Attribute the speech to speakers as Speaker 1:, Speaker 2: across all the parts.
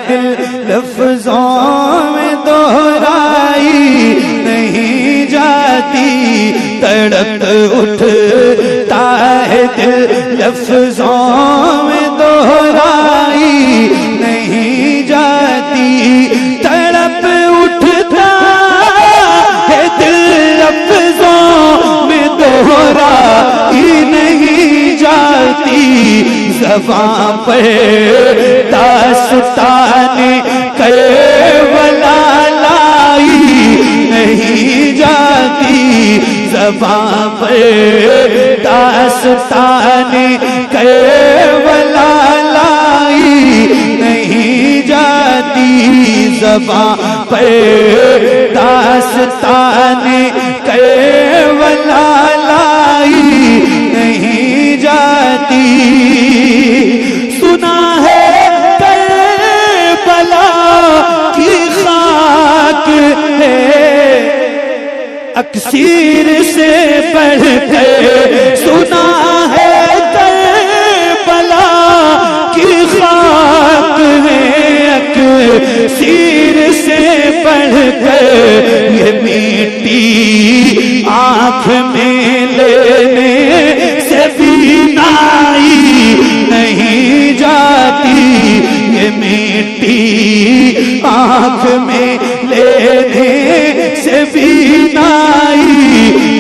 Speaker 1: दिल लफ्जों में दोहराई नहीं जाती, तड़प उठता है दिल लफ्जों में दोहराई नहीं जाती, तड़प उठता है दिल लफ्जों में दोहराई नहीं जाती, ज़बां पर दास्ताने करबला लाई नहीं जाती, ज़बां पर दास्ताने करबला लाई नहीं जाती, ज़बां पर दास्ताने करबला लाई नहीं जाती। सुना है करबला की खाक है अक्सीर से बढ़कर, सुना है करबला की खाक है अक्सीर से बढ़कर, ये मिट्टी आँख में लेने से बीनाई नहीं जाती, ये मिट्टी आँख में लेने से बीनाई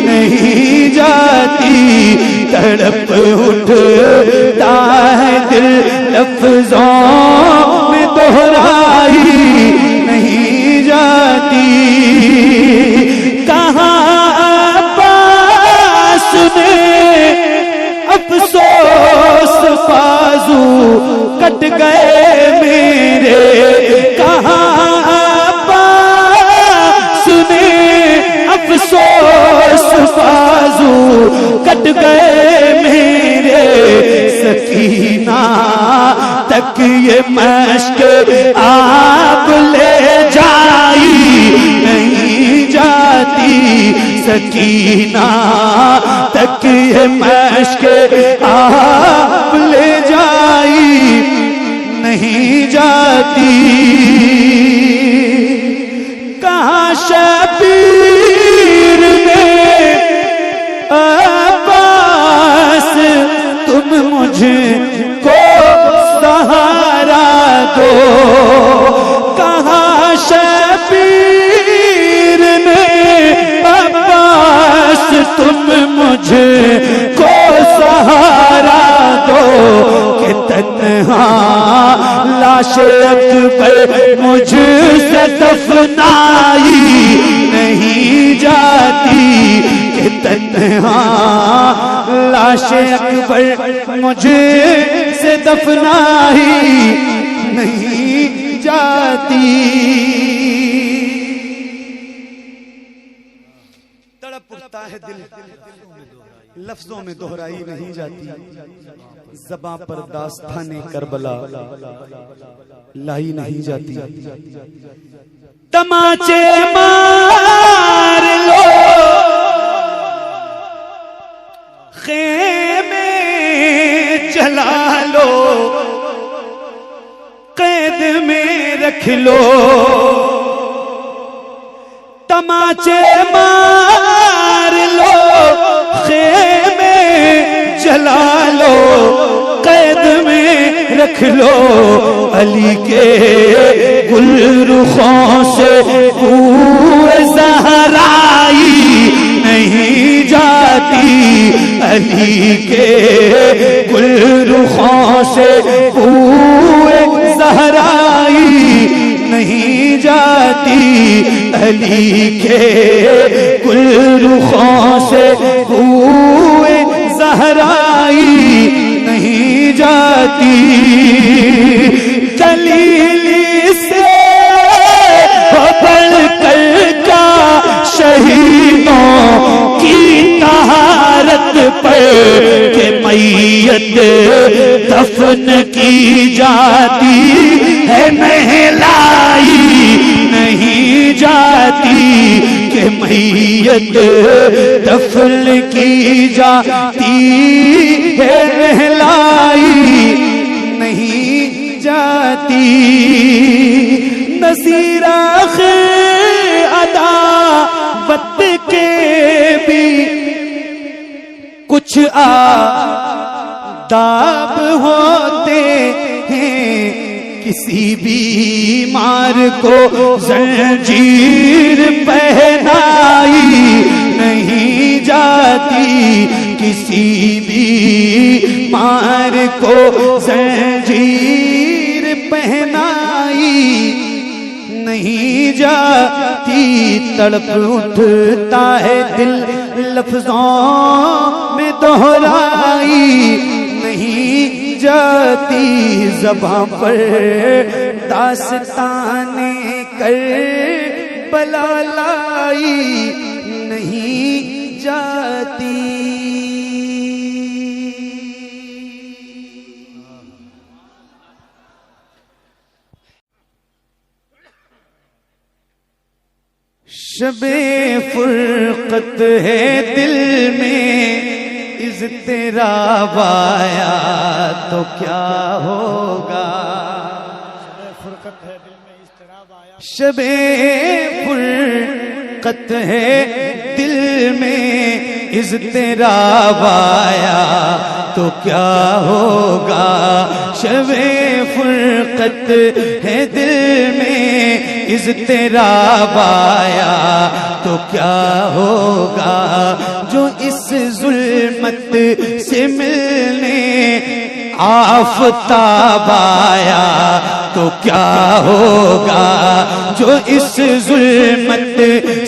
Speaker 1: नहीं जाती, तड़प उठता है दिल लफ्जों में दोहराई नहीं जाती। कहाँ पास में अफसोस बाजू कट गए मेरे, कहाँ पास में अफसोस बाजू कट गए मेरे, सकीना तक ये मश्क आप ले जाई नहीं जाती, सकीना तक ये मश्क आप ले जाई नहीं जाती। कहाँ शबीर ने अब्बास तुम मुझको सहारा दो, कहाँ शबीर ने अब्बास तुम मुझको सहारा दो, कि तन्हा लाश अकबर मुझसे दफनाई नहीं जाती, कि तन्हा लाश अकबर मुझसे दफनाई नहीं जाती। तड़प उठता है दिल लफ्जों में दोहराई नहीं जाती, ज़बां पर दास्ताने करबला लाई नहीं जाती। तमाचे मार लो खेमे जला लो, कैद में रख लो, तमाचे मार लो खेमे जला लो, कैद में रख लो, अली के गुलरुखों से पूरे ज़हराई नहीं जाती, अली के गुलरुखों से पूरे ज़हराई नहीं जाती, अली के गुलरुखों से पूरे ज़हराई नहीं जाती। कलीली से बढ़कर का शहीदों की तहारत पर, के मैयत दफन की जाती है नहलाई नहीं जाती, के मैयत दफन की जाती है नहलाई नहीं जाती। नसीराख अदावत के भी कुछ आदाब होते हैं। किसी बीमार को जंजीर पहनाई नहीं जाती, किसी बीमार को जंजीर पहनाई नहीं जाती। तड़प उठता है दिल लफ्जों में दोहराई नहीं जाती। ज़बां पर दास्ताने करबला लाई नहीं जाती। शबे फुरकत है दिल में इज़्तिराब आया तो क्या होगा। शबे फुरकत है दिल में इज़्तिराब आया तो क्या होगा। शबे फुरकत है दिल में इज़्तिराब आया तो क्या होगा। जो इस जुल्मत से मिलने आफ़ताब आया तो क्या होगा। जो इस जुल्मत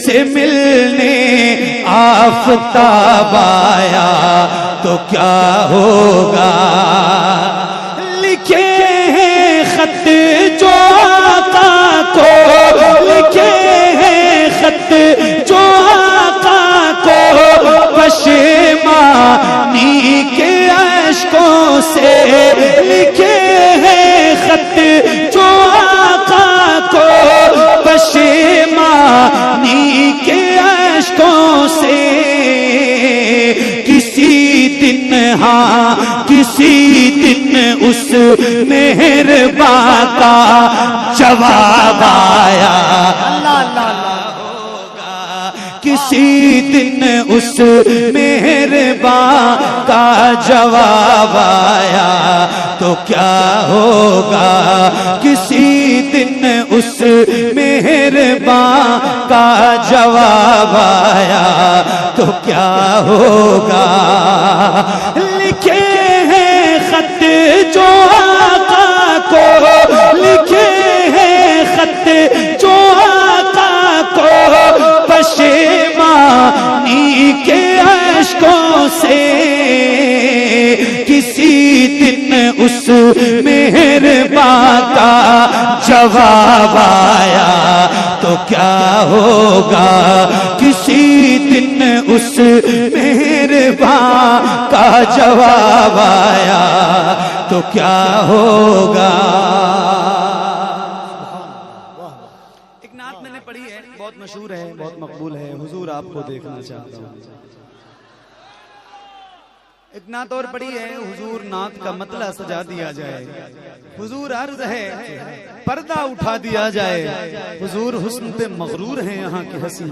Speaker 1: से मिलने आफ़ताब आया तो क्या होगा। लिखे हैं खत जो आका को, लिखे हैं खत जो आका को पशेमानी के अश्कों से। लिखे हैं खत जो आका को पशेमानी के अश्कों से। किसी दिन हाँ किसी दिन उस मेहरबान का जवाब आया होगा। किसी दिन उस मेहरबान का जवाब आया तो क्या होगा। किसी दिन उस मेहरबान का जवाब आया तो क्या होगा। लिखे हैं खत जो आका को, लिखे हैं खत जो आका को पशेमानी के अश्कों से। किसी दिन उस मेहरबान का जवाब आया तो क्या होगा। किसी दिन उस मेहरबान का जवाब आया तो क्या होगा। एक नात मैंने पढ़ी है, बहुत मशहूर है, बहुत मकबूल है। हुजूर आपको देखना चाहता हूँ। एक नात और पढ़ी है, हुजूर नात का मतला सजा दिया जाए। हुजूर अर्ज है पर्दा उठा दिया जाए। हुजूर हुस्न पे मगरूर है यहाँ की हंसी।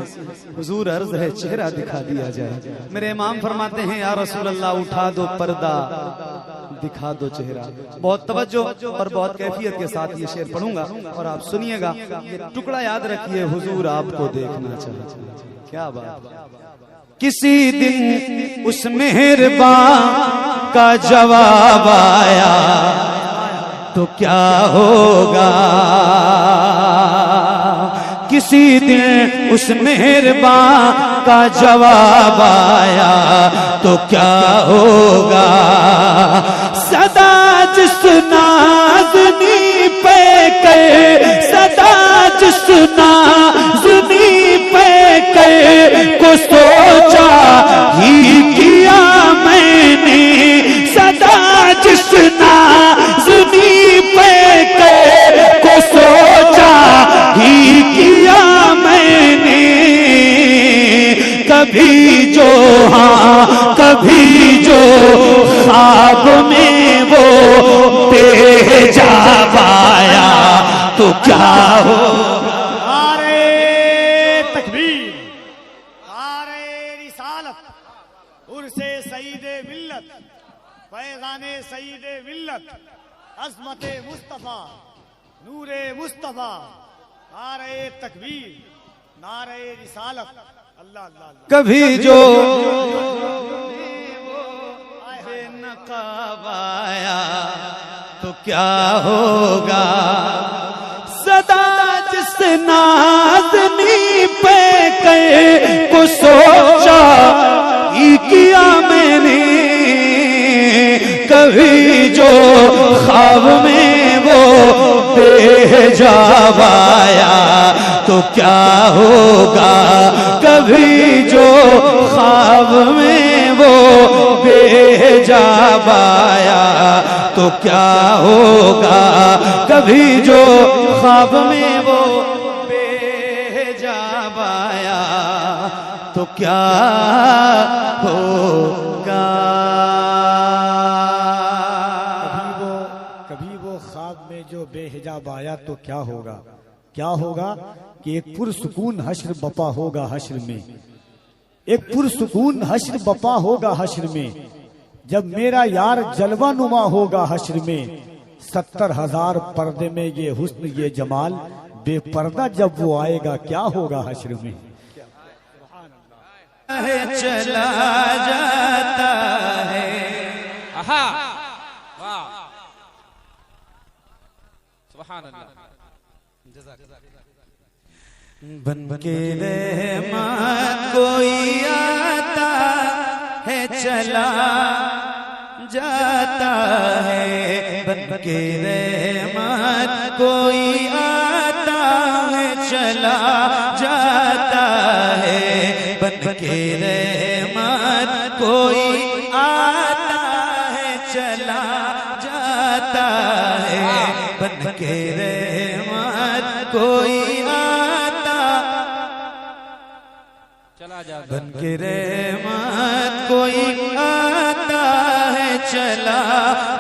Speaker 1: हुजूर अर्ज है चेहरा दिखा दिया जाए। मेरे इमाम फरमाते हैं या रसूल अल्लाह उठा दो पर्दा दिखा दो चेहरा। बहुत तवज्जो और बहुत कैफियत के साथ ये शेर पढ़ूंगा और आप सुनिएगा। ये टुकड़ा याद रखिए, हुजूर आपको देखना चाहते। क्या बात। किसी दिन उस मेहरबान का जवाब आया तो क्या होगा। किसी दिन उस मेहरबान का जवाब आया तो क्या होगा। सदा जिस नाज़नी पे कर, सदा जिस नाज़नी पे कर को सोचा ही किया मैंने। सदा जिस नाज़नी पे कर को सोचा ही किया मैंने। कभी जो हाँ कभी जो ख्वाब में वो तेजा आया तो तो क्या हो।
Speaker 2: नारे तकबीर, नारे रिसालत, उर्से सईदे मिल्लत, फैज़ाने सईदे मिल्लत, अज़मते मुस्तफ़ा, नूरे मुस्तफ़ा, नारे तकबीर, नारे रिसालत। अल्लाह अल्लाह अल्लाह।
Speaker 1: कभी जो बेनकाबाया तो क्या होगा, सदा जिस नाज़नी पे कर को सोचा ही किया मैंने, कभी जो ख्वाब में वो बेहिजाब आया तो क्या होगा, कभी जो ख्वाब में वो बेहिजाब आया तो क्या होगा, कभी जो ख्वाब में वो बेहिजाब आया तो क्या होगा।
Speaker 2: कभी वो ख्वाब में जो बेहिजाब आया तो क्या होगा, क्या होगा कि एक पुरसुकून हश्र बपा होगा हश्र में, एक पुरसुकून हश्र बपा होगा हश्र में, जब मेरा यार जलवा नुमा होगा हश्र में, 70,000 पर्दे में ये हुस्न ये जमाल, बेपर्दा जब वो आएगा क्या होगा हश्र में।
Speaker 1: चला जाता है।
Speaker 3: आहा, वाह, सुभान अल्लाह।
Speaker 1: बन के रहमत कोई आता है चला जाता है, बन के रहमत कोई आता है चला जाता है, बन के रहमत कोई आता है चला जाता है, बन के रहमत कोई बन के रहमत कोई आता है चला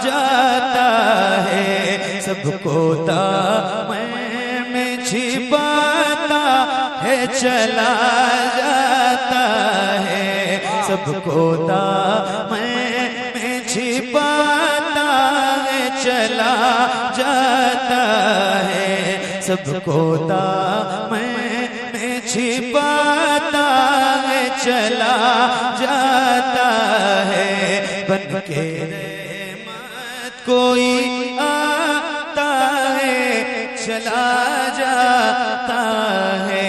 Speaker 1: जाता है, सबको दामन में छिपाता है चला जाता है, सबको दामन में छिपाता है चला जाता है, सबको दामन में छिपाता चला जाता है, बन के रहमत कोई आता है चला जाता है,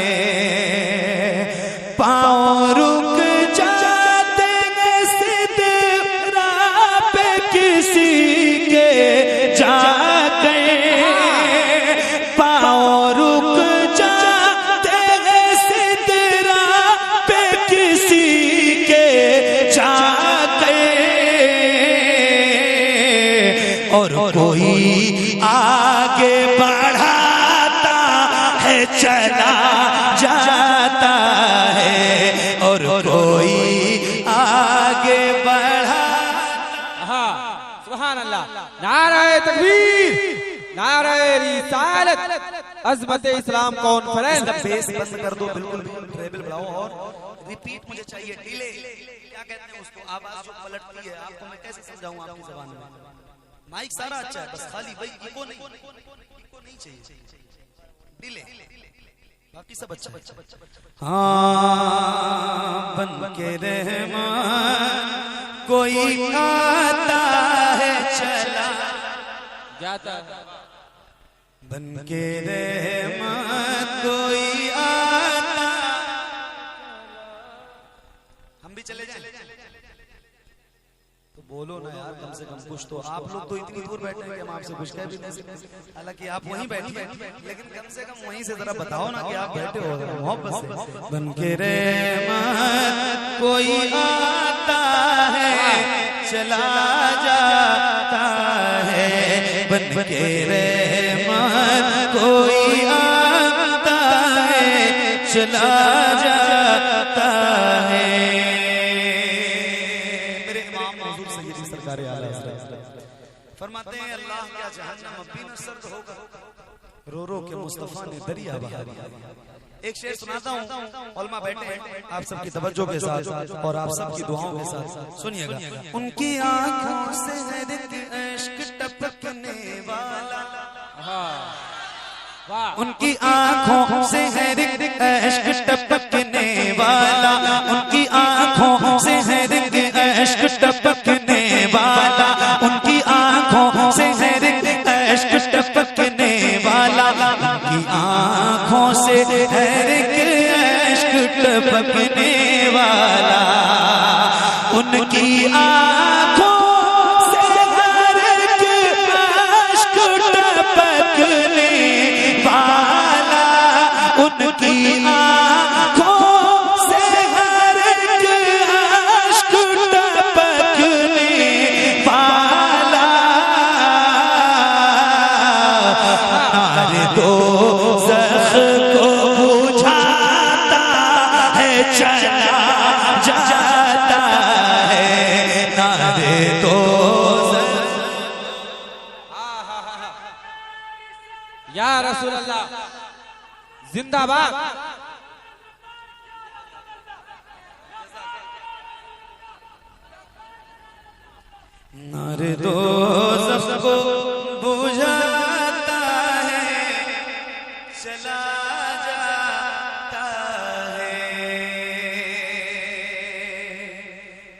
Speaker 1: पाँव रुक जाते हैं सिदरा पे किसी के जाके, पाँव रुक जाते हैं सिदरा पे किसी के जाके, और कोई आगे बढ़ाता है चला जाता है, और कोई आगे बढ़ा।
Speaker 3: सुभान अल्लाह। नारे तकबीर, नारे रिसालत, अज़मत इस्लाम कॉन्फ्रेंस।
Speaker 1: बेस बंद कर दो, बिल्कुल ट्रेबल बढ़ाओ और रिपीट मुझे चाहिए, डिले क्या कहते हैं उसको, आवाज जो पलटती है, आपको मैं कैसे समझाऊं आपकी ज़बान में। माइक सारा अच्छा है, बस खाली भाई इको नहीं चाहिए, डिले बाकी सब अच्छा। हाँ, बन के रहमत कोई आता है चला
Speaker 3: जाता,
Speaker 1: बन के रहमत कोई आता। हम भी चले जाएं तो बोलो ना यार, कम से कम कुछ तो। आप लोग तो इतनी दूर बैठे हैं कि हम आपसे कुछ कह भी नहीं सकते, हालांकि आप वहीं बैठे, लेकिन कम से कम वहीं से जरा बताओ ना कि आप बैठे हो मोहब्बत से। बन के रहमत कोई आता है चला जाता है, बन के रहमत कोई आता है चला जाता है। मेरे इमाम हुजूर सैयदी सरकार आला हज़रत फरमाते हैं, अल्लाह क्या जहन्नम अब भी न सर्द होगा, रो रो के मुस्तफा ने दरिया बहा दिया। एक शेर सुनाता हूँ, उलमा बैठे हैं आप सबकी तवज्जो के साथ और आप सबकी दुआओं के साथ सुनिएगा। उनकी आंखों से इश्क टपकने वाला, उनकी आंखों से इश्क टपकने वाला, उनकी आंखों से इश्क टपकने वाला, उनकी आंखों से इश्क टपकने वाला, उनकी आंखों से इश्क टपकने वाला, उनकी आंखों से इश्क टपकने वाला, उनकी आंखों से इश्क टपकने वाला, नारे दो ज़ख़ को बुझाता है चला जाता है, नारे दो
Speaker 3: या रसूल अल्लाह जिंदाबाद।
Speaker 1: नारे दो सबको बुझाता है चला जाता है,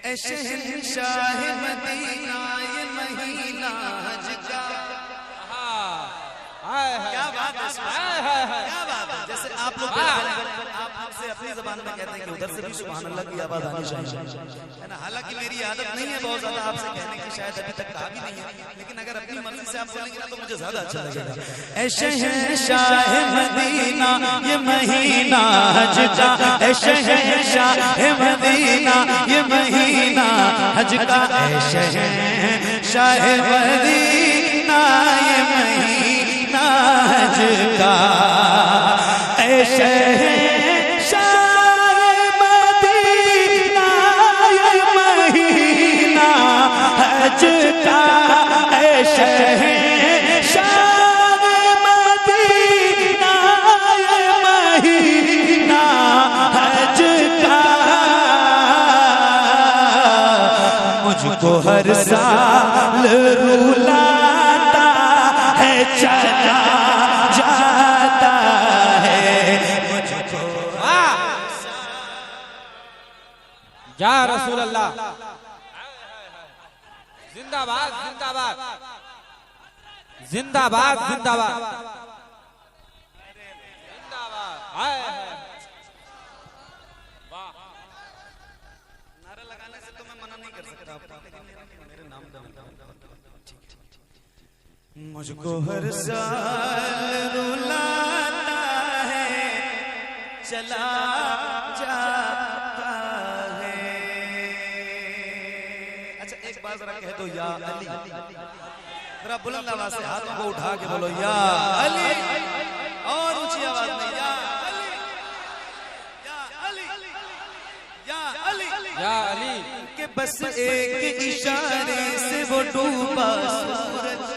Speaker 1: ऐ शहंशाह मदीना ये महीना हज का। क्या बात है, क्या बात है। जैसे आप लोग आप से अपनी जबान में कहते हैं कि उधर से भी सुभान अल्लाह की आवाज आनी चाहिए, है ना। हालांकि मेरी आदत नहीं है बहुत ज्यादा आपसे कहने की, शायद अभी तक कहा भी नहीं है, लेकिन अगर अपनी मर्जी से आप बोलेंगे ना तो मुझे ज्यादा अच्छा लगेगा। ऐ शहंशाह मदीना ये महीना हज का, ऐ शहंशाह मदीना ये महीना हज का, ऐ शहंशाह मदीना ये महीना हज का, ऐ शहंशाह मदीना ये महीना हज का, ऐ शहंशाह मदीना ये महीना हज का, मुझको हर साल रुलाता है चला जाता है, मुझको
Speaker 3: या रसूल अल्लाह जिंदाबाद जिंदाबाद जिंदाबाद जिंदाबाद जिंदाबाद।
Speaker 1: नारा लगाने से तो मैं मना नहीं कर सकता आपको, लेकिन मेरे नाम का मुझको हर साल रुलाता है चला जाता है। अच्छा एक बात जरा कह दो, या अली, जरा बुलंद आवाज से हाथों को उठा के बोलो या अली, और ऊंची आवाज में या अली, या अली, या अली,
Speaker 3: या अली
Speaker 1: के बस एक इशारे से वो डूबा सूरज,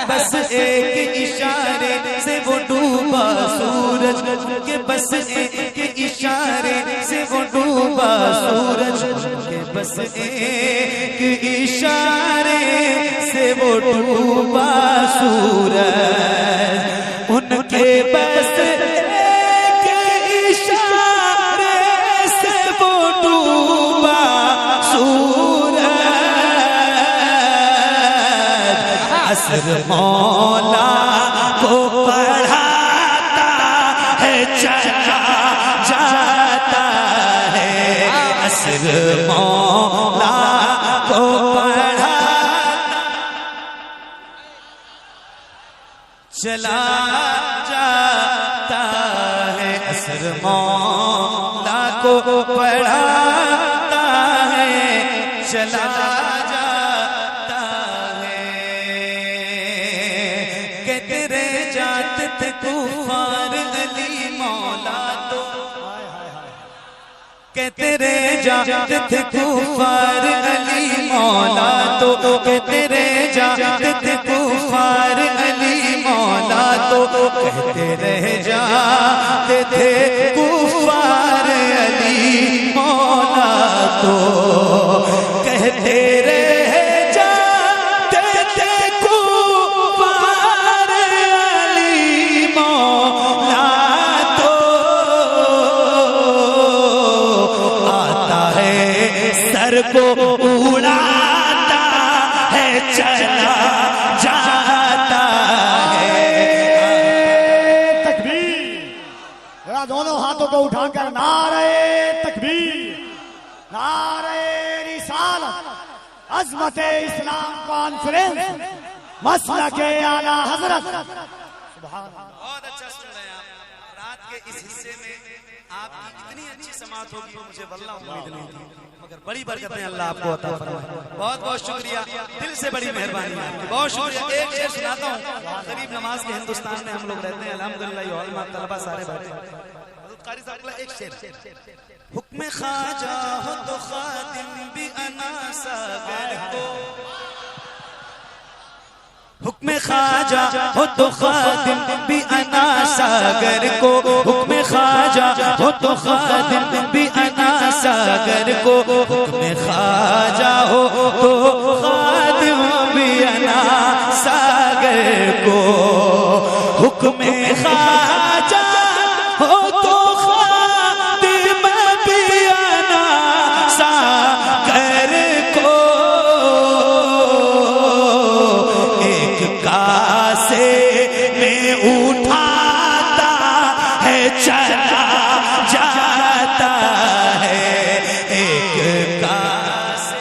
Speaker 1: बस एक इशारे से वो डूबा सूरज, के बस एक इशारे से वो डूबा सूरज, के बस एक इशारे से वो डूबा सूरज, उनके बस एक इशारे से वो डूबा सूरज, असर मौला को पढ़ाता है चला जाता है, असर मौला को पढ़ाता चला जाता है, असर मौला को पढ़ाता है चला जाता है। कहते रह जाते थे कुफार अली मौला तो, कहते रह जाते थे कुफार अली मौला तो, कहते रह जाते थे कुफार अली मौला कहते रह जाते थे कुफार अली मौला तो कहते रह जाते थे कुफार अली मौला तो आता है सर को उड़ाता है चला जाता है।
Speaker 2: तकबीर, जरा दोनों हाथों को उठाकर नारे तकबीर, नारे रिसालत, अज़मत इस्लाम कॉन्फ्रेंस, मसलके आला हजरत।
Speaker 1: बहुत अच्छा सुन रहे हैं आप। रात के इस हिस्से में आपकी इतनी अच्छी समाअत होगी वो मुझे वल्लाह उम्मीद नहीं थी, मगर बड़ी बरकतें अल्लाह आपको अता फरमाए। बहुत बहुत शुक्रिया, दिल से बड़ी मेहरबानी है आपकी, बहुत शुक्रिया। एक शेर सुनाता हूँ। करीब नमाज के हिंदुस्तान में हम लोग रहते हैं, अल्हम्दुलिल्लाह ये उलमा तलबा सारे बैठे हैं। हज़रत कारी साहब का एक शेर, हुक्म ख्वाजा हो तो खादिम भी अना सागर को, हुक्म ख्वाजा हो तो खादिम भी अना सागर को, हुक्म ख्वाजा हो तो खादिम भी अना सागर को, हुक्म ख्वाजा हो तो खादिम भी अना सागर को, हुक्म ख्वाजा हो तो खादिम भी अना सागर को, एक कासे में उठाता है चला जाता है, एक कासे।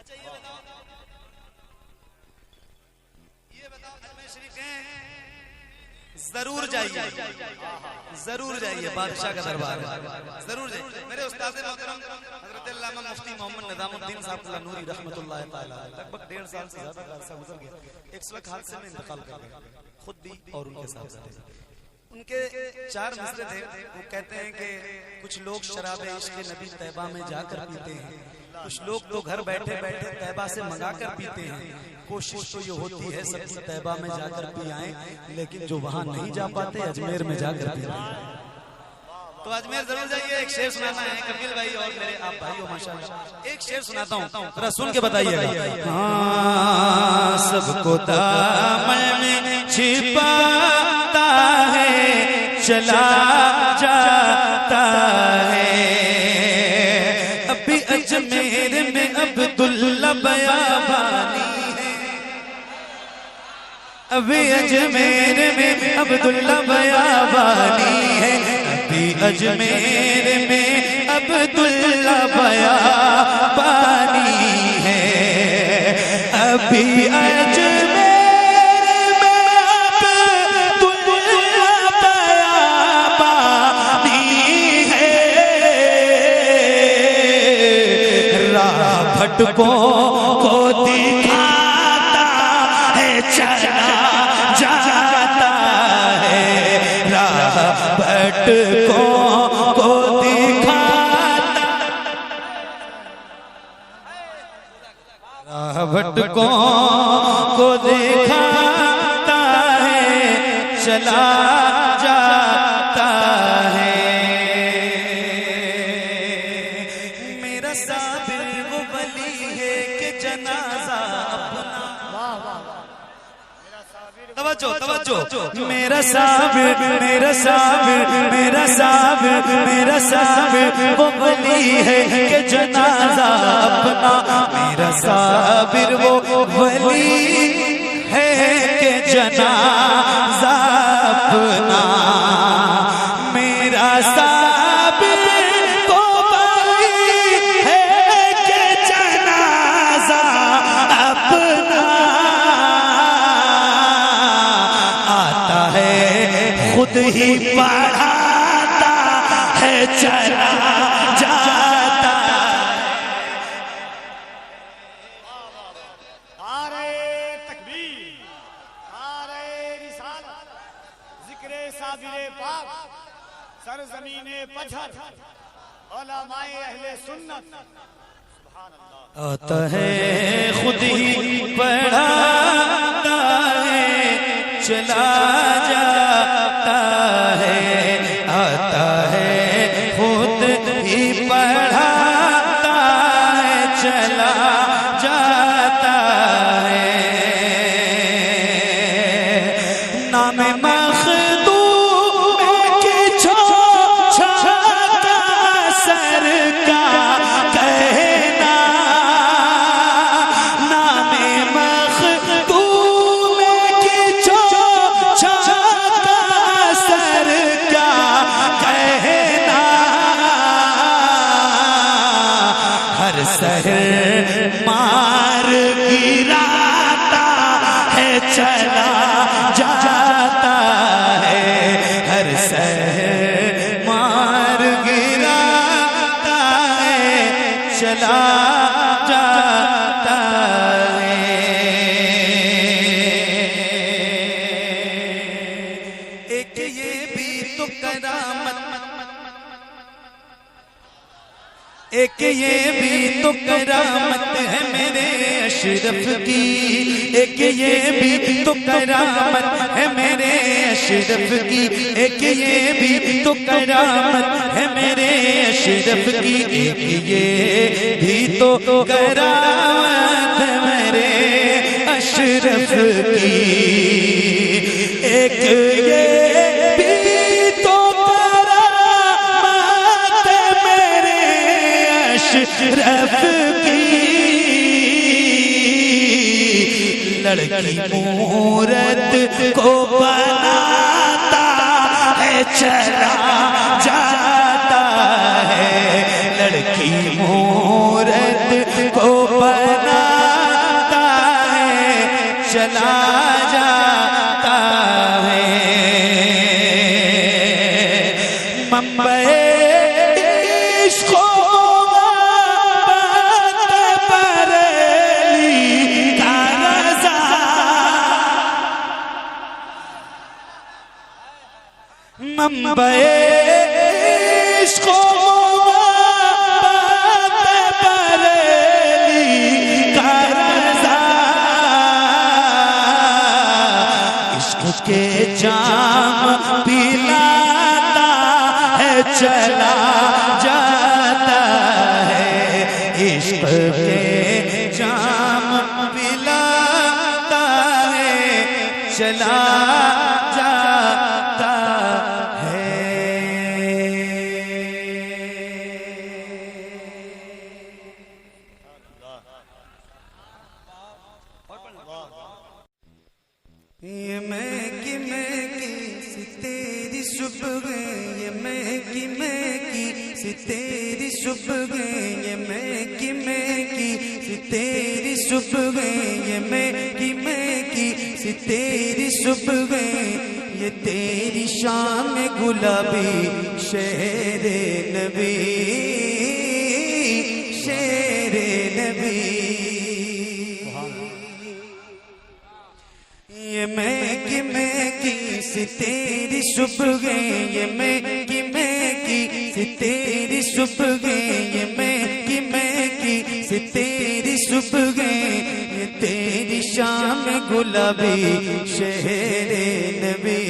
Speaker 1: अच्छा ये बताओ अजमेर शरीफ गए हैं? जरूर जाइए, जरूर जाइए, बादशाह का दरबार है, जरूर जाइए। मेरे उस्ताद मोहतरम हजरत अल्लामा मुफ्ती मोहम्मद निजामुद्दीन साहब नूरी रहमतुल्लाह तआला लगभग 1.5 साल से ज्यादा का अरसा गुजर गया, एक सड़क हादसे में इंतकाल कर गए, खुद भी और उनके साथ। उनके 4 मिसरे थे। वो कहते हैं कि कुछ लोग शराब इश्क नबी तैबा में जाकर पीते हैं, कुछ लोग तो घर बैठे बैठे तैबा से मंगा कर पीते हैं। कोशिश तो ये होती है सबकी तैबा में जाकर पी आए, लेकिन जो वहां नहीं जा पाते अजमेर में जाकर पी आए। तो अजमेर जरूर जाइए। एक शेर सुनाना है कपिल भाई और मेरे आप भाइयों, माशाल्लाह एक शेर सुनाता हूँ, जरा सुन के बताइएगा। हाँ, सबको दामन में छिपाता है चला जाता है, अभी अजमेर में अब्दुल्ला बयाबानी है, अभी अजमेर में अब्दुल्ला बयाबानी है, अभी अजमेर में अब्दुल्ला बयाबानी है, अभी अजमेर भटकों को दिखाता है चला जाता है, राह भटकों को दिखाता, राह भटकों को दिखाता है चला जाता है। मेरा साबिर वो वली है कि जनाजा अपना, तवज्जो तवज्जो, मेरा साबिर मेरा साबिर मेरा साबिर मेरा साबिर वो वली है कि जनाजा अपना, मेरा साबिर वो वली है कि जनाजा अपना, मेरा साबिर को वली है कि जनाजा अपना, आता है खुद ही पढ़ाता है चला जाता है।
Speaker 2: नारे तकबीर, नारे रिसालत, जिक्र मेरे साबिरे पाक सरजमीने पत्थर उलमाए अहले सुन्नत
Speaker 1: आता है खुद ही पढ़ाता है चला जाता है, आता है खुद ही पढ़ाता है चला जाता है। नाम मखदूम की छोटा सर का कहना, नाम मखदूम की छोटा सर का कहना, हर सहर मार गिराता है चला जाता है, हर सहर मार गिराता है चला जाता है। एक ये भी तो करामत, एक ये भी तो करामत है मेरे अशरफ की, एक ये भी तो करामत है मेरे अशरफ की, एक ये भी तो करामत है मेरे अशरफ की, एक ये भी तो करामत है मेरे अशरफ की, एक ये भी तो करामत है मेरे अशरफ की। लड़की मूरत को बनाता है चला जाता है, लड़की मूरत को बनाता है चला जाता है। मुंबई मुंबई इश्क़ो मोहब्बत बरेली का रज़ा, इश्क़ के जाम पिलाता है चला जाता है, इश्क़ के जाम पिलाता है चला जाता है। ये महकी महकी सी तेरी सुबह, ये महकी महकी सी तेरी सुबह, ये महकी महकी सी तेरी सुबह, ये महकी महकी सी तेरी सुबह, ये तेरी शाम गुलाबी शेरे नबी, शेरे नबी। ये महकी महकी सी तेरी सुबह, ये महकी महकी सी तेरी सुबह, ये महकी महकी सी तेरी सुबह, ये तेरी शाम गुलाबी शेरे नबी,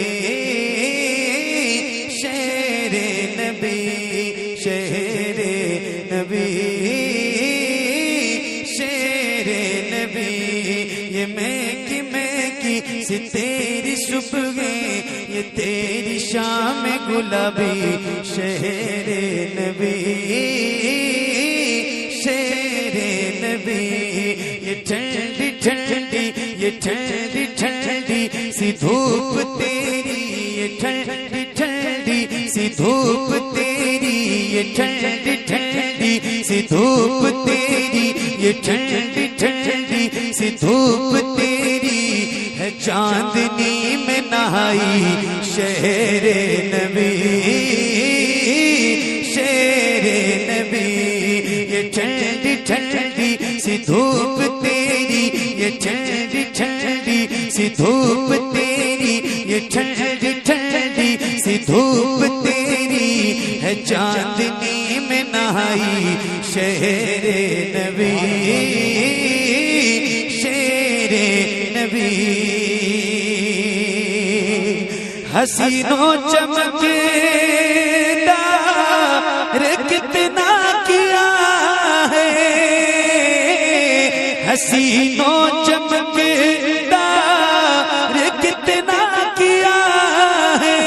Speaker 1: शेरे नबी, शेरे नबी, शेरे नबी। ये महकी महकी सी तेरी सुबह, ये तेरी शाम गुलाबी शेरे नबी, शेरे नबी। ये ठंडी ठंडी, ये ठंडी ठंडी सी धूप तेरी, ये ठंडी ठंडी सी धूप तेरी, ये ठंडी ठंडी सी धूप तेरी, ये ठंडी ठंडी सी धूप तेरी है चांदनी में नहाई शेरे नबी, शेरे नबी। ये ठंडी ठंडी सी धूप तेरी, ये ठंडी ठंडी सी धूप तेरी, ये ठंडी ठंडी सी धूप तेरी है चांदनी में नहाई शेरे नबी शेरे नबी हसीनों चमकेदार कितना किया है हसीनों चमकेदार कितना किया है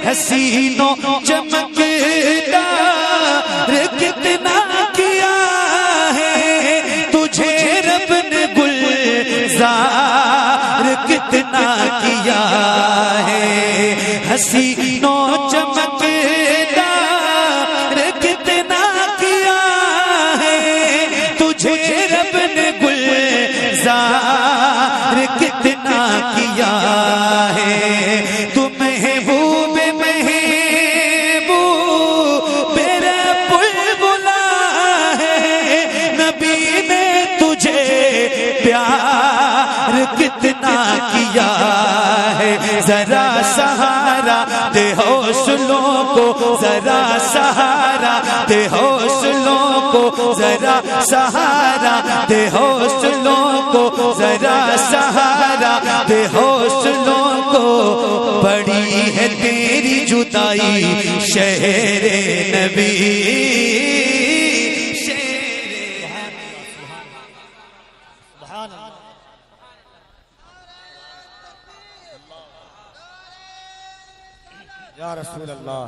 Speaker 1: हसीनों चमकेदार कितना किया है तुझे रब ने गुलजार कितना किया है हसीनों चमकेदार कितना किया है तुझे रब ने गुलजार कितना किया है तुम महबूब महबूब मेरा बुलबुला है नबी ने तुझे प्यार कितना किया है जरा सहारा दे हौसलों को जरा सहारा दे हौसलों को जरा सहारा दे हौसलों को जरा सहारा दे हौसलों को बड़ी है तेरी जुदाई शहरे नबी
Speaker 2: या रसूल अल्लाह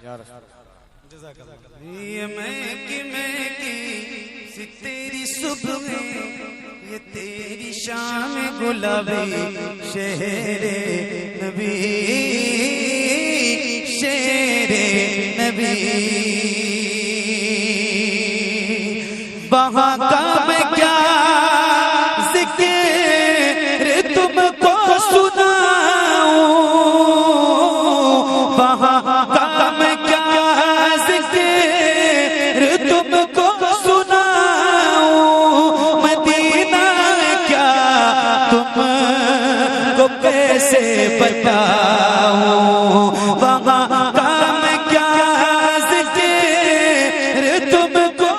Speaker 2: या रसूल
Speaker 1: ये मैं की सी तेरी सुबह ये तेरी शाम गुलाबी शहरे नबी शेरे नबी वहाँ का मैं क्या जिक्र तुमको सुनाऊं वहाँ का मैं क्या जिक्र तुमको सुनाऊं मदीना क्या तुमको कैसे बताऊं वहाँ का मैं क्या जिक्र तुमको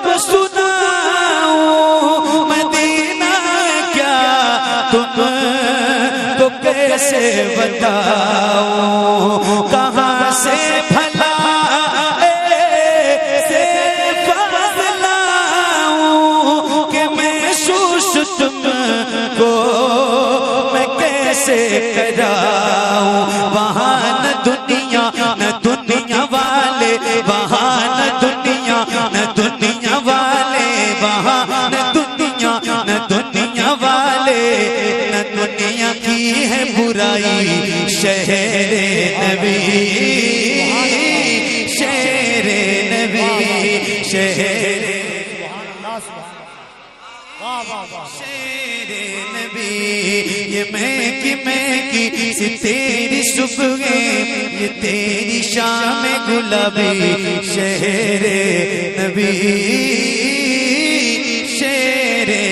Speaker 1: तुमको कैसे बताऊं कहाँ से भला से फजलाऊं कि महसूस तुमको मैं कैसे कराऊं वहाँ न दुनिया वाले वहाँ न दुनिया वाले वहाँ न दुनिया वाले न दुनिया की है बुराई शहरे नबी शहरे नबी शहरे शेरे नबी ये मैं की सी तेरी सुबह ये तेरी शाम गुलाबी शहरे नबी शेरे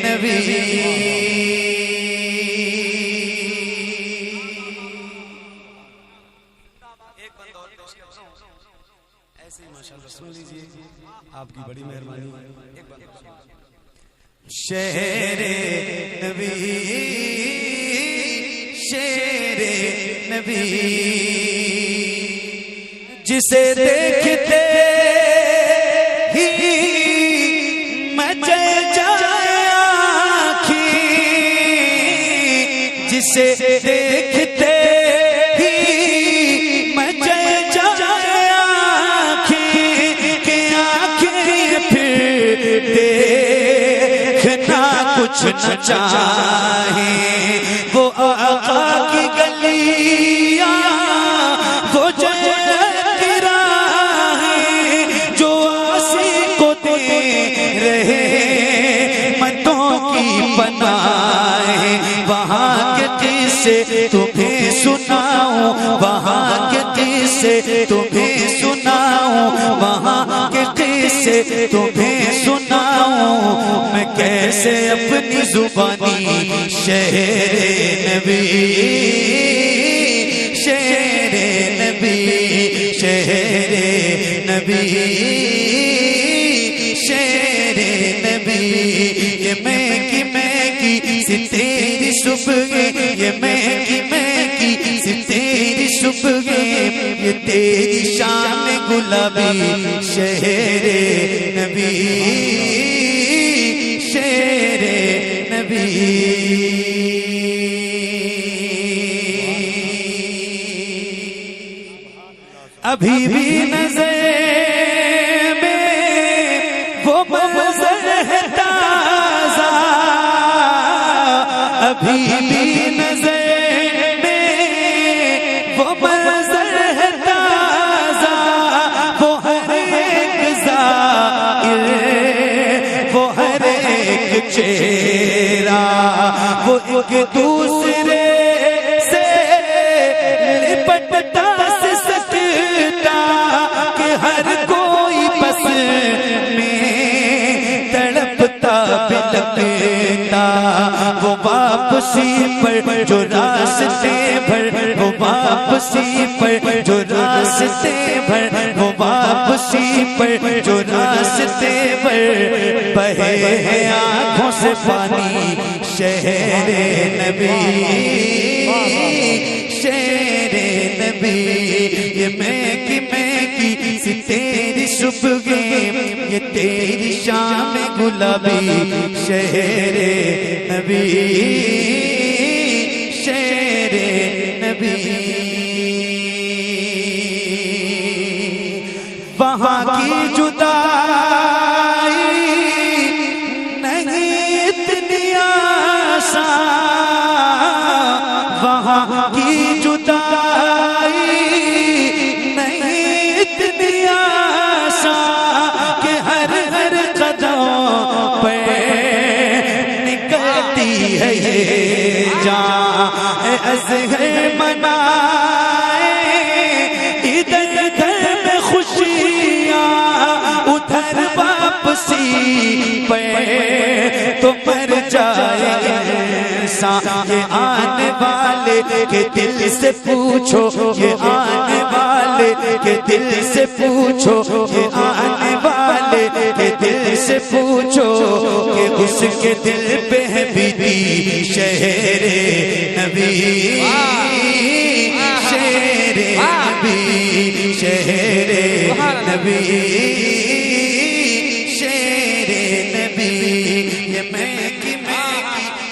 Speaker 1: नबी ऐसे ही माशाअल्लाह सुन लीजिए आपकी बड़ी मेहरबानी शेरे नबी शेरे नबी जिसे देखते ही मचल जाए आँखी जिसे देखते ही मचल जाए आँखी के आँखें फिर देखना कुछ न चाहे वो आका की गलियां वो जन्नत की राहें जो आसी को दे रहे मतों की पनाहें वहाँ के किस्से तुम्हें सुनाऊं वहाँ के किस्से तुम्हें सुनाऊं वहाँ के किस्से तुम्हें सुनाऊं मैं कैसे अपनी जुबानी शेरे नबी शेरे नबी शेरे नबी शेरे नबी ये मैं की सी तेरी सुबह ये मैं की सी तेरी सुबह ये तेरी शाम गुलाबी शेरे नबी शेरे नबी अभी भी नजर में वो मंजर है ताजा अभी भी नजर में वो मंजर है ताजा वो हर एक ज़ाहिर वो हर एक चेहरा वो एक दूसरे से लिपटता हर कोई बस में तड़पता बिलकता वो वापसी पर जो रास्ते भर वो वापसी पर जो रास्ते भर वो वापसी पर जो रास्ते भर बहे हैं आँखों से पानी शेरे नबी शेरे नबी ये मैं की सी तेरी सुबह ये तेरी शाम गुलाबी शेरे नबी शेरे नबी वहाँ की जुदाई नहीं इतनी आसान वहाँ की जुदाई कि हर हर कदम पे निकलती है ये जान असग़र मनाए इधर घर में खुशियाँ उधर वापसी पे तो मर जाए इंसान ये आने वाले के दिल से पूछो ये आने वाले के दिल से पूछो ये आने वाले के दिल से पूछो कि उसके दिल पे है बीती शेरे नबी शेरे नबी शेरे नबी शेरे नबी ये मैं की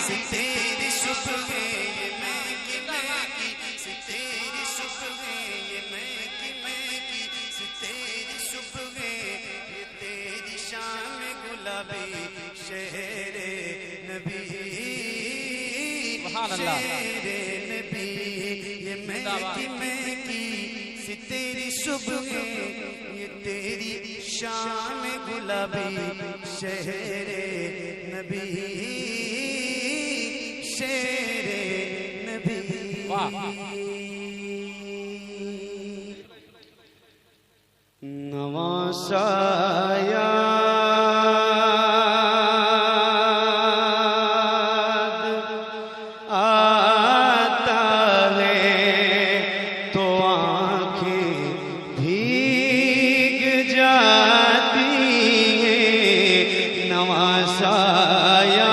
Speaker 1: सी तेरी सुबह ये मैं की सी तेरी सुबह ये मैं की सी तेरी सुबह ये तेरी शाम गुलाबी शेरे नबी शेरे नबी ये मैं की सी तेरी सुबह ये तेरी शाम गुलाबी शेरे नबी शेरे नबी नवासाया आता है तो आंखें भीग जाती हैं नवासाया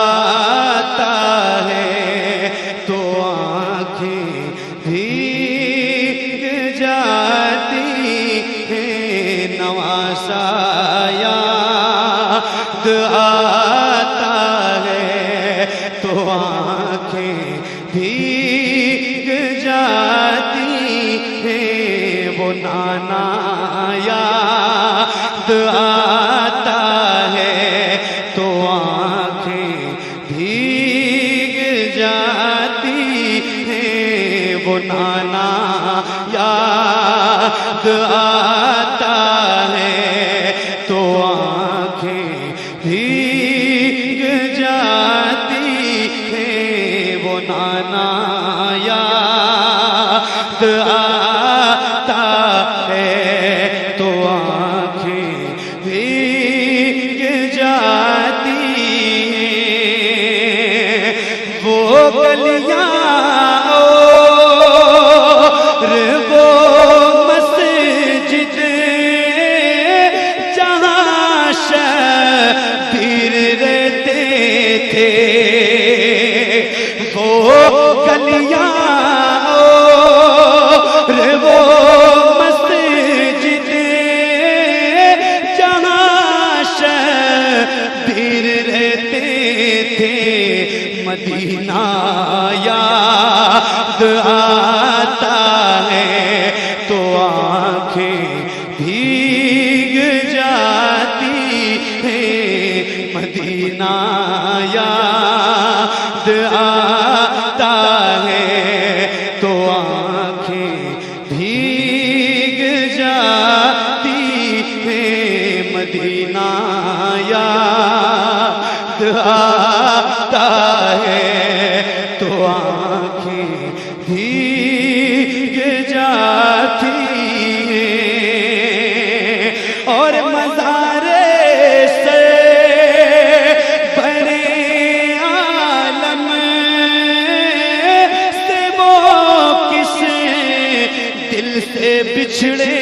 Speaker 1: आता है तो आंखें भीग जाती हैं नवासाया आता है तो आंखें भीग जाती हैं वो नाना याद आता है तो आंखें भीग जाती हैं वो नाना याद आता है तो आंखें भी गलियां और वो मस्जिद जहां शबीर रहते थे, वो गलियां और वो मस्जिद जहां शबीर रहते थे, मदीना याद आता है तो आंखें भीग जाती है, मदीना याद आता है तो आंखें भीग जाती है, मदीना याद आता है तो आंखें भीग जाती हैं। और मज़ारे से बड़े आलम से वो किस दिल से बिछड़े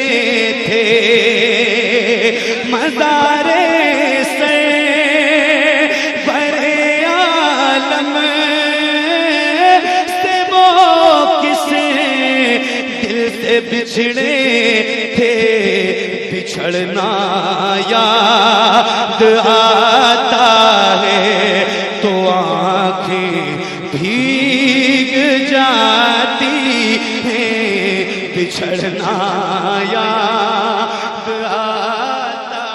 Speaker 1: थे, मज़ारे से बिछड़े थे, बिछड़ना याद आता है तो आंखें भीग जाती हैं, बिछड़ना याद आता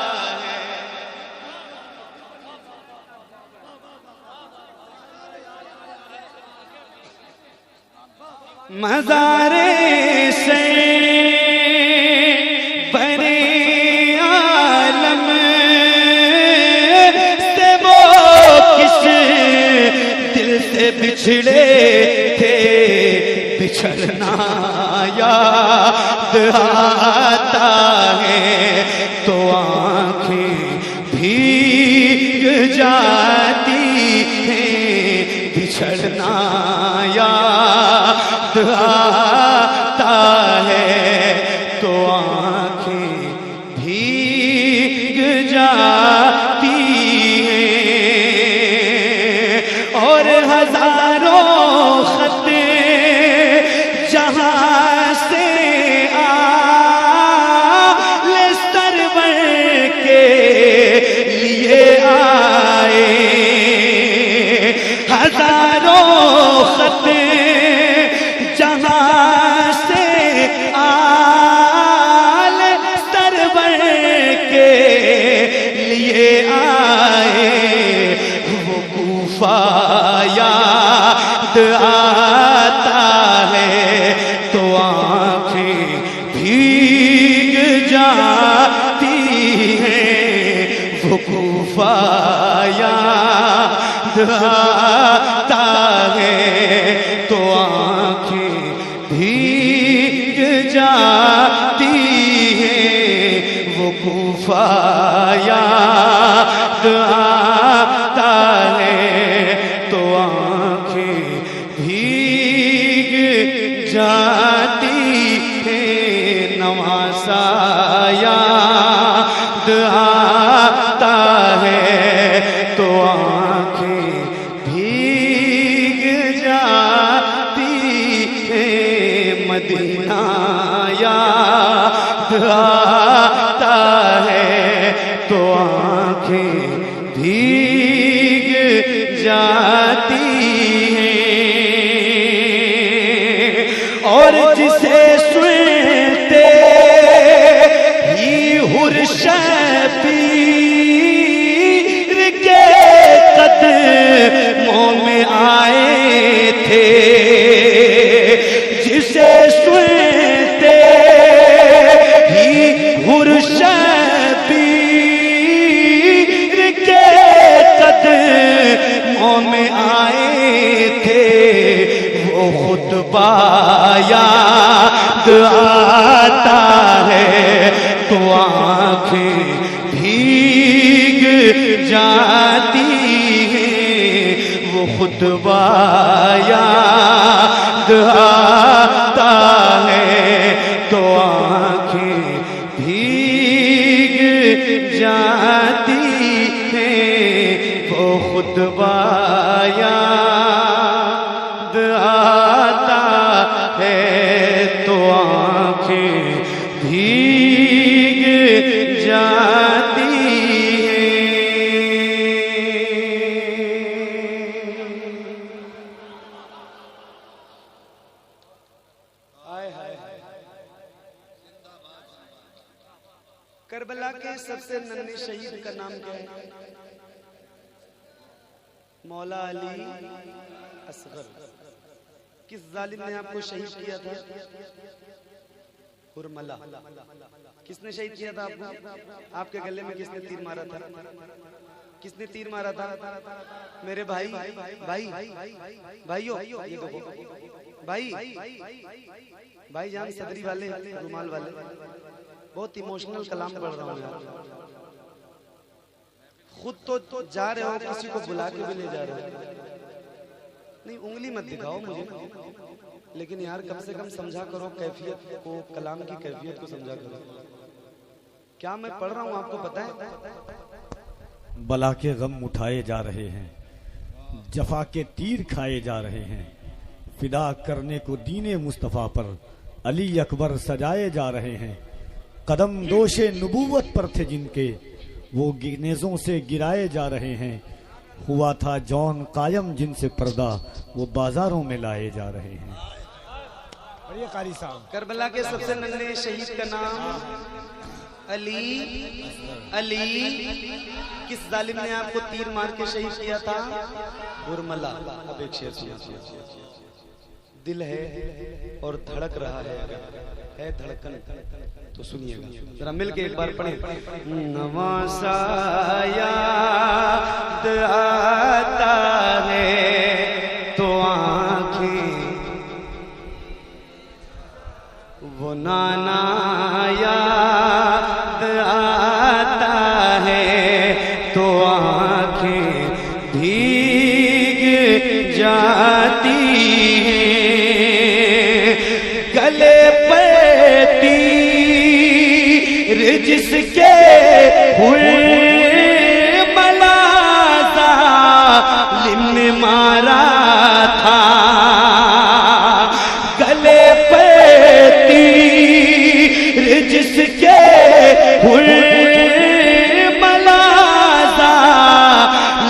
Speaker 1: है। मज़ारे से बड़े आलम से वो किस दिल से बिछड़े थे, बिछड़ना याद आता है तो आंखें भीग जाती हैं, बिछड़ना याद आता है तो आंखें भीग जाती हैं। और हजारों खत जहां से आले सरवर के लिए आए, हजारों खत जहां से आले सरवर के लिए आए, वो कूफा याद आता है तो आंखें भीग जाती हैं, वो कूफा याद आता है तो आंखें भीग जाती हैं, वो कूफा याद आता है तो आंखें भीग जाती हैं, नवासा याद आता है तो आंखें भीग जाती हैं, मदीना याद आता है तो आंखें भीग जाती हैं। और जिसे सुनते ही हुर शबीर के कदमों में आए थे, जिसे सुनते ही हुर शबीर के कदमों में आए थे, वो खुतबा याद आता है तो आंखें भीग जाती हैं, वो खुतबा याद आता है तो आंखें भीग जाती हैं। वो खुतबा याद आता है तो आंखें भीग जाती हैं। करबला के सबसे नन्हे शहीद का नाम क्या है? मौला अली असगर। किस जालिम ने आपको शहीद किया था? हुरमला। किसने शहीद किया था आपको? आपके गले में किसने तीर मारा था? किसने तीर मारा था? मेरे भाई भाइयों ये देखो भाई भाई जान सदरी वाले रुमाल वाले बहुत इमोशनल कलाम पढ़ रहा हूँ यार। खुद तो जा रहे हो, किसी को बुला के भी ले जा रहे हो। नहीं उंगली मत दिखाओ मुझे, लेकिन यार कम से कम समझा करो कैफियत को, कलाम की कैफियत को समझा करो। क्या मैं पढ़ रहा हूँ आपको पता है?
Speaker 2: बला के गम उठाए जा रहे हैं, जफा के तीर खाए जा रहे हैं, फिदा करने को दीने मुस्तफा पर अली अकबर सजाए जा रहे हैं। कदम दोशे नबूवत पर थे जिनके, वो नेज़ों से गिराए जा रहे हैं। हुआ था जौन कायम जिनसे पर्दा, वो बाजारों में लाए जा रहे हैं।
Speaker 4: बढ़िया कारी साहब।
Speaker 1: करबला के सबसे नन्हे शहीद का नाम अली। अली किस जालिम ने आपको तीर मार के शहीद किया था? हुरमला। अब एक शेर सुनिए। दिल है और धड़क रहा है धड़कन तो सुनिएगा जरा मिलके एक बार पढ़े। नवासा याद आता है तो आंखें, वो नाना याद आता है तो आंखें भीग जाती हैं। गले पे तीर जिसके हुए मलाजा लिमने मारा था, गले पे तीर जिसके हुए मलाजा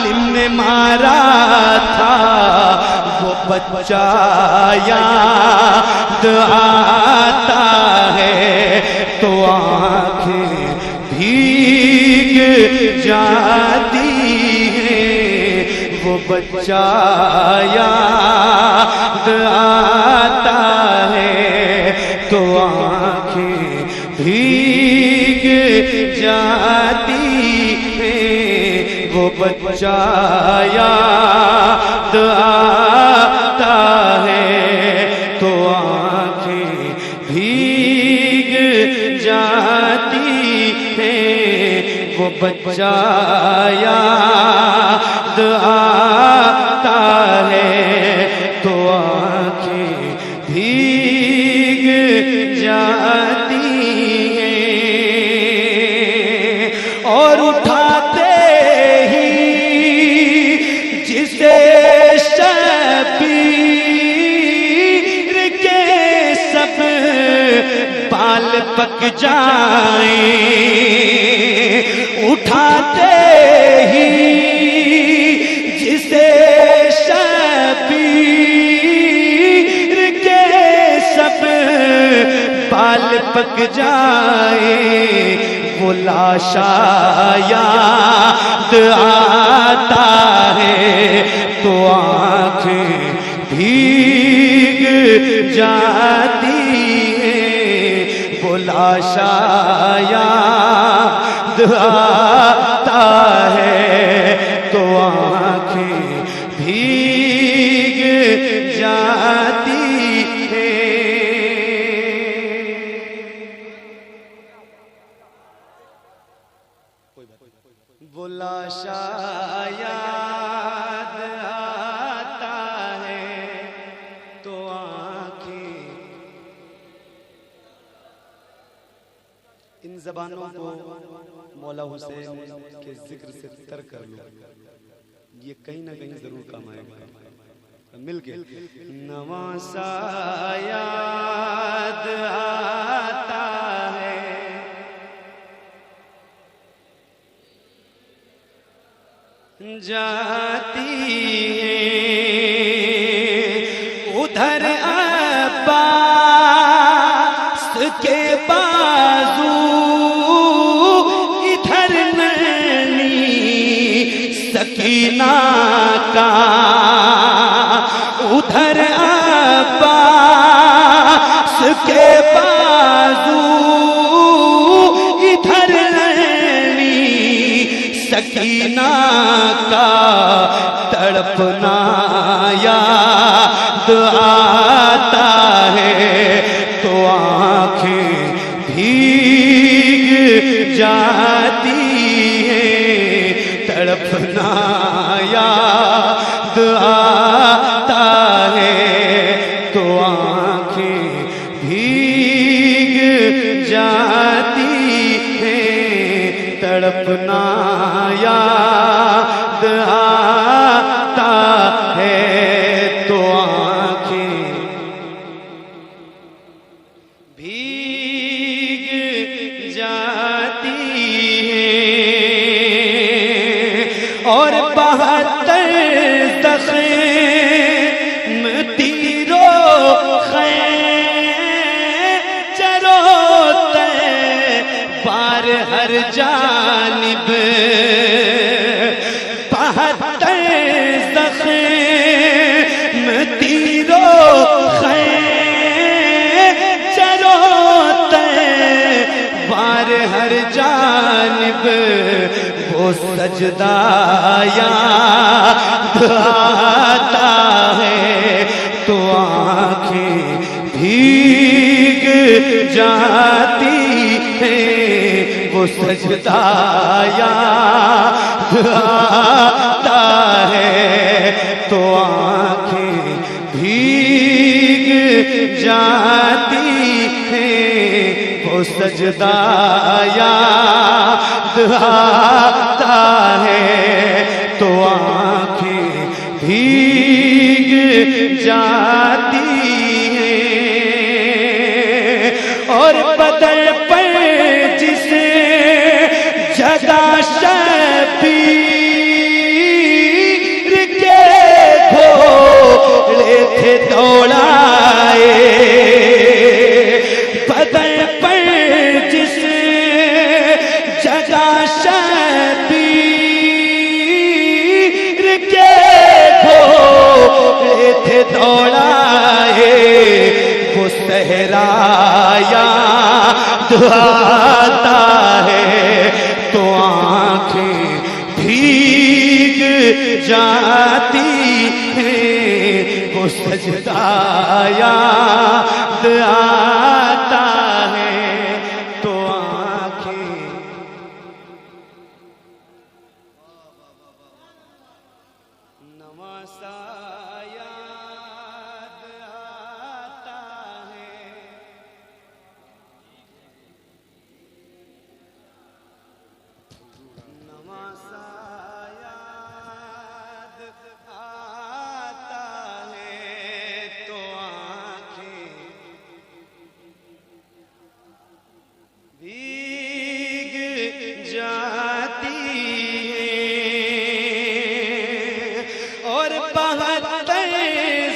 Speaker 1: लिमने मारा था, वो बच्चा याद आता है तो आंखें भीग जाती हैं। वो बच्चा याद आता है तो आंखें भीग जाती हैं। वो बच्चा याद आता है तो आंखें भीग जाती हैं। वो बच्चा याद आता है तो आंखें भीग जाती हैं। और उठाते ही जिसे बाल पक जाए, उठाते ही जिसे शबीर के सब बाल पक जाए, वो लाशा याद आता है तो आंखें भीग जाती है। वो लाशा याद आता है तो आंखें भीग जाती है। वो लाशा याद जबानों को मौला हुसैन के जिक्र से तर कर लो, ये कहीं ना कहीं जरूर काम आएगा। मिलके नवासा याद आता है, जाती है उधर अब्बास के बाजू, इधर नैनी सकीना का, उधर अब्बास के बाजू, इधर नैनी सकीना का, तड़पना याद आता है तो आंखें भीग जाती हैं, तड़पना याद आता है तो आंखें भीग जाती हैं, तड़पना याद आता है तो आंखें भीग जाती हैं। और 72 ज़ख़्म तीरों खैंचरों बार हर जानिब, 72 ज़ख़्म तीरों खैंचरों बार हर जानिब, वो सजदा याद आता है तो आंखें भीग जाती हैं, वो सजदा याद आता है तो आंखें भीग जाती हैं, वो सजदा याद आता है तो आंखें भीग जाती हैं। और बदन पर जिसे जगा शबीर के घोड़े थे दौड़ाए, बदन पर जिसे जगा शबीर के घोड़े थे दौड़ाए, वो सहरा याद आता है तो आंखें भीग जाती हैं, वो सजदा याद आता है तो आंखें नवासा याद आता है, नवासा याद आता है तो आंखें भीग जाती हैं। और 72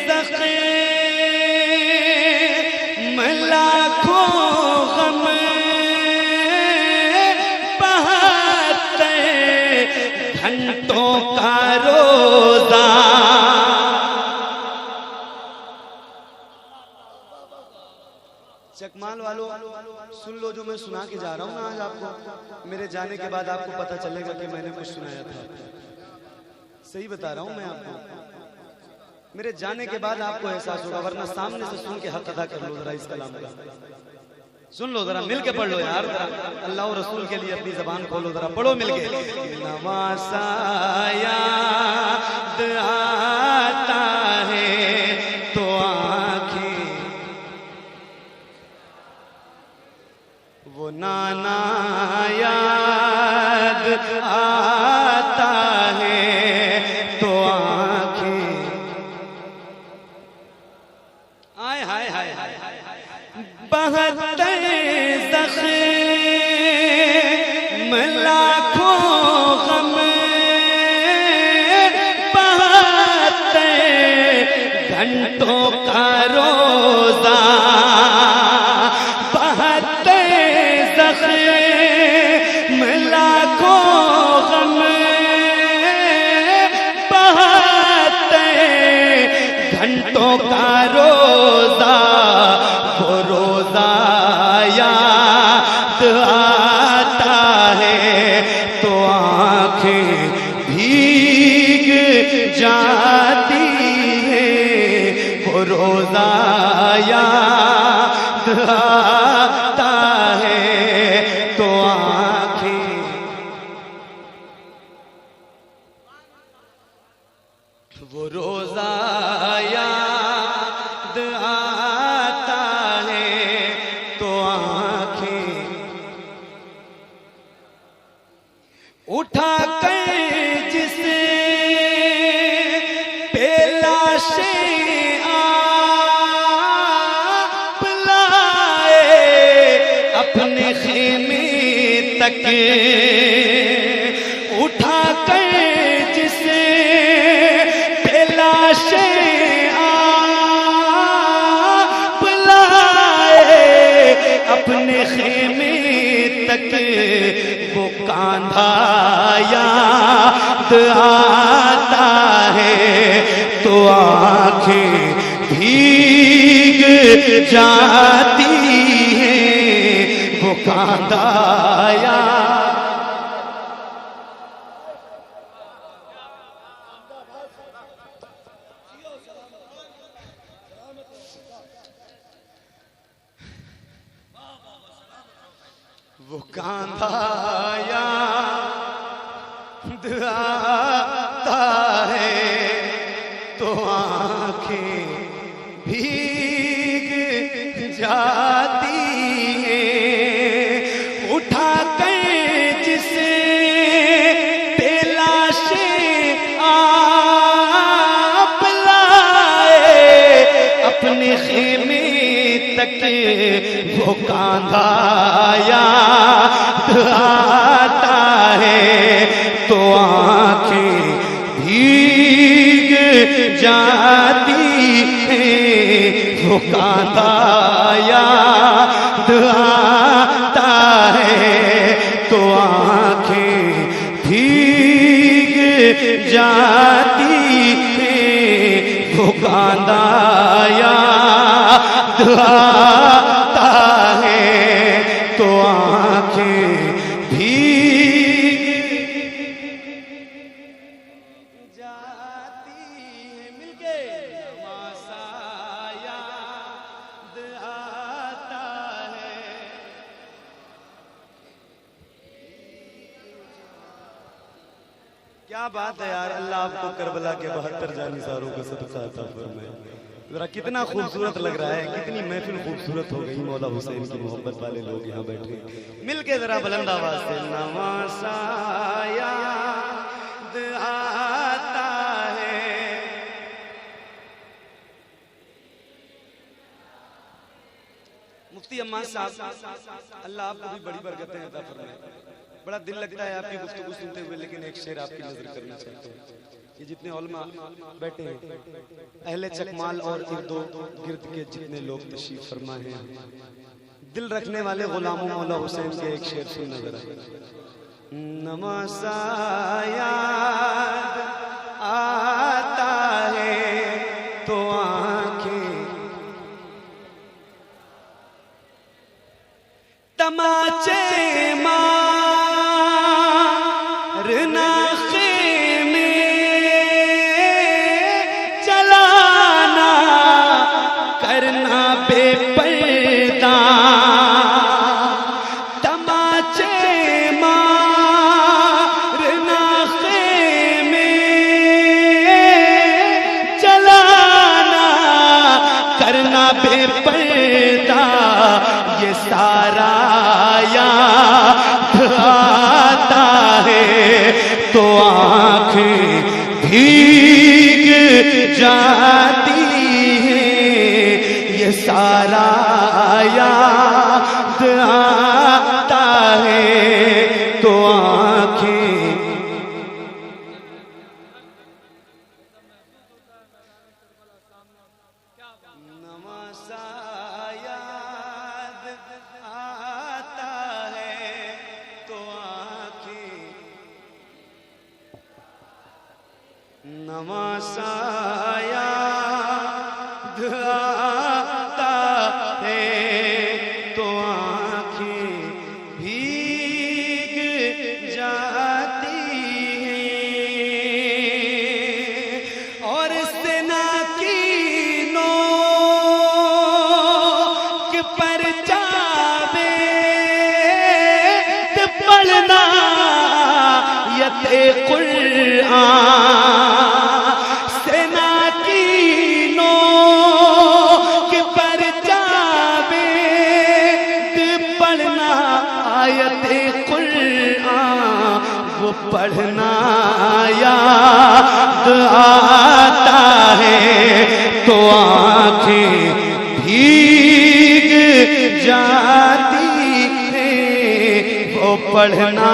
Speaker 1: ज़ख़्म लाखों गम, 72 घंटों का रोज़ा, चकमाल वालों सुन लो जो मैं सुना के जा रहा हूं ना आज आपको, मेरे जाने के बाद आपको पता चलेगा कि मैंने कुछ सुनाया था। सही बता रहा हूं मैं आपको, मेरे जाने के बाद आपको एहसास होगा, वरना सामने से सुन के हक अदा कर लो जरा इस कलाम का। सुन लो जरा, मिल के पढ़ लो यार, अल्लाह और रसूल के लिए अपनी जबान खोलो, जरा पढ़ो मिल के। नवासा याद आता है तो आंखें वो नाना आता है तो आंखें आय हाय हाय हाय बहत्तर ज़ख़्म लाखों गम 72 घंटों का रोज़ा 72 ज़ख़्म लाखों गम 72 घंटों का रोज़ा वो रोज़ा याद आता है तो आंखें भीग जाती है वो रोज़ा याद आता है तो आंखें वो रोज़ा याद आता है तो आंखें उठा कर जिसे पेलाशें आप लाए अपने खेमे तक उठा कर जिसे पेलाशें आप लाए अपने खेमे तक वो कांधा याद आता है तो आंखें भीग जाती हैं वो कांधा याद वो कांधा याद आता है तो आंखें भीग जाती हैं उठा कर जिसे पेलाशें आप लाए अपने खेमे तक वो कांधा याद आता है तो आंखें भीग जाती हैं वो कांधा याद आता है तो आंखें भीग जाती हैं वो कांधा याद आता है तो आंखें भीग जाती हैं मिलके तमाशा याद आता है क्या बात है यार अल्लाह आपको करबला के 72 जानिसारों का सदका अता फरमाए जरा कितना खूबसूरत लग रहा है कितनी महफिल खूबसूरत हो गई मौला हुसैन की मोहब्बत वाले लोग यहाँ बैठे मिलके जरा बुलंद आवाज से नवासा याद आता है मुफ्ती अम्मा साहब अल्लाह आपको भी बड़ी बरकतें अता फरमाए बड़ा दिल लगता है आपकी गुफ्तगू सुनते हुए लेकिन एक शेर आपकी नजर करना चाहते हैं ये जितने उलमा बैठे हैं अहले चकमाल और इर्दो गिर्द के जितने लोग तशरीफ फरमा हैं दिल रखने वाले गुलामों मौला हुसैन के एक शेर सुन नजर नमासा याद आता है तो आंखें तमाचे मारना खेमे चलाना करना बेपर्दा तमाचे मारना खेमे भीग जाती है, ये सारा याद आता है तो आंखें नवासा याद आता है तो आंखें नवासा याद आता है तो आंखें भीग जाती हैं और सेना की नोक पर जावेद पढ़ना यते कुरान सेना की नोक पर जावेद पढ़ना आयते कुरान वो पढ़ना याद आता है तो आंखें भीग जाती है वो पढ़ना